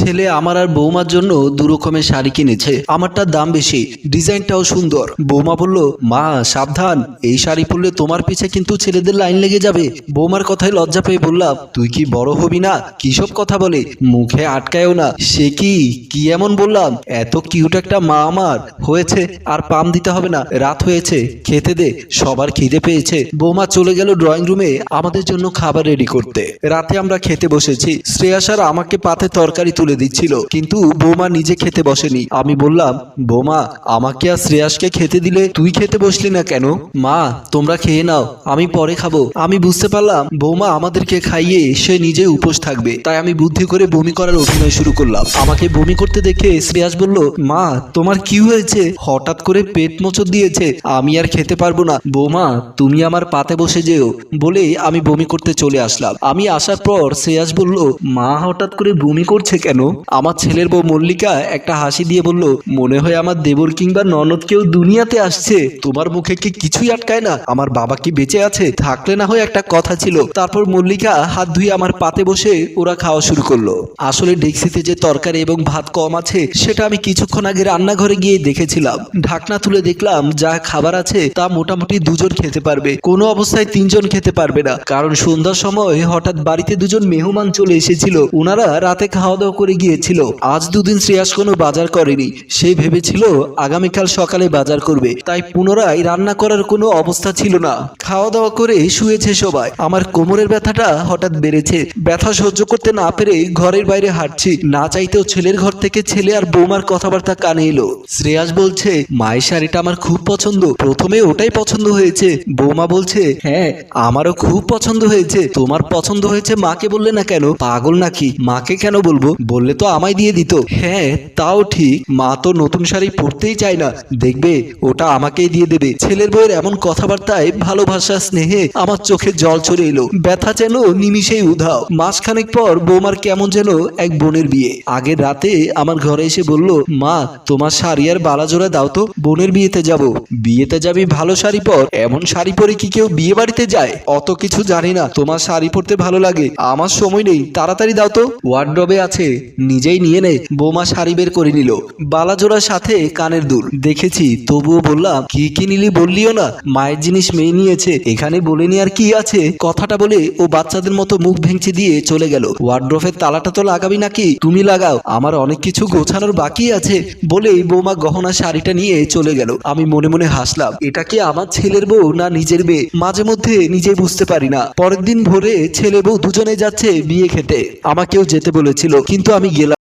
ছেলে আমার আর বৌমার জন্য দু রকমের শাড়ি কিনেছে। আমারটার দাম বেশি, ডিজাইনটাও সুন্দর। বৌমা বলল, মা সাবধান, এই শাড়ি পরলে তোমার পিছে কিন্তু ছেলেদের লাইন লেগে যাবে। বৌমার কথায় লজ্জা পেয়ে বললাম, তুই কি বড় হবি না? কিসব কথা বলে, মুখে আটকায়ও না। সে কি এমন বললাম? এত কিউট একটা মা আমার হয়েছে, আর পাম দিতে হবে না। রাত হয়েছে, খেতে দে, সবার খিদে পেয়েছে। বৌমা চলে গেল ড্রয়িং রুমে আমাদের জন্য খাবার রেডি করতে। রাতে আমরা খেতে বসেছি। শ্রেয়াস আর আমাকে পাতে তরকারি তুলে দিচ্ছিল, কিন্তু বৌমা নিজে খেতে বসেনি। আমি বললাম, বৌমা আমাকে আর শ্রেয়াসকে খেতে দিলে, তুই খেতে বসলি না কেন? মা তোমরা খেয়ে নাও, আমি পরে খাবো। আমি বুঝতে পারলাম বৌমা আমাদেরকে খাইয়ে সে নিজে উপোস থাকবে, তাই আমি বুদ্ধি করে বমি করার অভিনয় শুরু করলাম। আমাকে বমি করতে দেখে শ্রেয়াস বলল, মা তোমার কি হয়েছে? হঠাৎ করে পেট মোচড় দিয়েছে, আমি আর খেতে পারবো না। বৌমা তুমি আমার পাতে বসে যেও, বলে আমি বমি করতে চলে আসলাম। আমি আসার পর শ্রেয়াস বলল, মা হঠাৎ করে বমি করছে কেন? আমার ছেলের বউ মল্লিকা একটা হাসি দিয়ে বলল, মনে হয় আমার দেবর কিংবা ননদ কেউ দুনিয়াতে আসছে। তোমার মুখে কি কিছুই আটকায় না? আমার বাবা কি বেঁচে আছে? থাকলে না হয় একটা কথা ছিল। তারপর মল্লিকা হাত ধুয়ে আমার পাতে বসে ওরা খাওয়া শুরু করলো। আসলে ডেক্সিতে যে তরকারি এবং ভাত কম আছে সেটা আমি কিছুক্ষণ আগে রান্নাঘরে গিয়ে দেখেছিলাম। ঢাকনা তুলে দেখলাম যা খাবার আছে তা মোটামুটি দুজন খেতে পারবে, কোনো অবস্থায় তিনজন খেতে পারবে না। কারণ সন্ধ্যার সময় হঠাৎ বাড়িতে দুজন মেহমান চলে এসেছিল। ওনারা রাতে খাওয়া দাওয়া করে গিয়েছিল। আজ দুদিন শ্রেয়াস কোনো বাজার করেনি। সে ভেবেছিল আগামীকাল সকালে বাজার করবে, তাই পুনরায় রান্না করার কোনো অবস্থা ছিল না। খাওয়া দাওয়া করে শুয়েছে সবাই। আমার কোমরের ব্যথাটা হঠাৎ বেড়েছে। ব্যথা সহ্য করতে না পেরে ঘরের বাইরে হাঁটছি। না চাইতেও ছেলের ঘর থেকে ছেলে আর বৌমার কথাবার্তা কানে এলো। শ্রেয়াস বলছে, মায়ের শাড়িটা আমার খুব পছন্দ। প্রথমে ওটাই পছন্দ হয়েছে। বৌমা বলছে, হ্যাঁ আমারও খুব পছন্দ হয়েছে। তোমার পছন্দ হয়েছে মাকে বললে না কেন? পাগল নাকি? মাকে কেন বলবো? বললে তো আমায় দিয়ে দিত। হ্যাঁ তাও ঠিক, মা তো নতুন শাড়ি পরতেই চায় না, দেখবে ওটা আমাকেই দিয়ে দেবে। ছেলের বউয়ের এমন কথাবার্তায় ভালোবাসা স্নেহে আমার চোখে জল চলে এলো। ব্যথা যেন নিমিষেই উধাও। মাসখানেক পর বৌমার কেমন যেন এক বোনের বিয়ে। আগের রাতে আমার ঘরে এসে বলল, মা তোমার শাড়ি আর বালাজোড়া দাও তো, বোনের বিয়েতে যাব। বিয়েতে যাবি, ভালো শাড়ি পর। এমন শাড়ি পরে কি কেউ বিয়ে বাড়িতে যায়? অত কিছু জানি না, তোমার শাড়ি পরতে ভালো লাগে। আমার সময় নেই, তাড়াতাড়ি দাও তো। ওয়ার্ডরোবে আছে, নিজেই নিয়ে নে। বৌমা শাড়ি বের করে নিল, বালাজোড়ার সাথে কানের দুল। দেখেছি, তবুও বললাম, কি নিলি বললিও না? মায়ের জিনিস মেয়ে নিয়েছে, এখানে বলেনি আর কি আছে? কথাটা বলে ও বাচ্চাদের মতো মুখ ভেঙচি দিয়ে চলে গেল। ওয়ার্ডরোবের তালাটা তো লাগাবি নাকি? তুমি লাগাও, আমার অনেক কিছু গোছানোর বাকি আছে। বলেই বৌমা গহনা শাড়িটা নিয়ে চলে গেল। আমি মনে মনে হাসলাম, এটা কি আমার ছেলের বউ না নিজের মেয়ে? মাঝে মধ্যে নিজে বুঝতে পারি না। পরের দিন ভোরে ছেলে বউ দুজনে যাচ্ছে বিয়ে খেতে। আমাকেও যেতে বলেছিল, কিন্তু আমি গেলাম।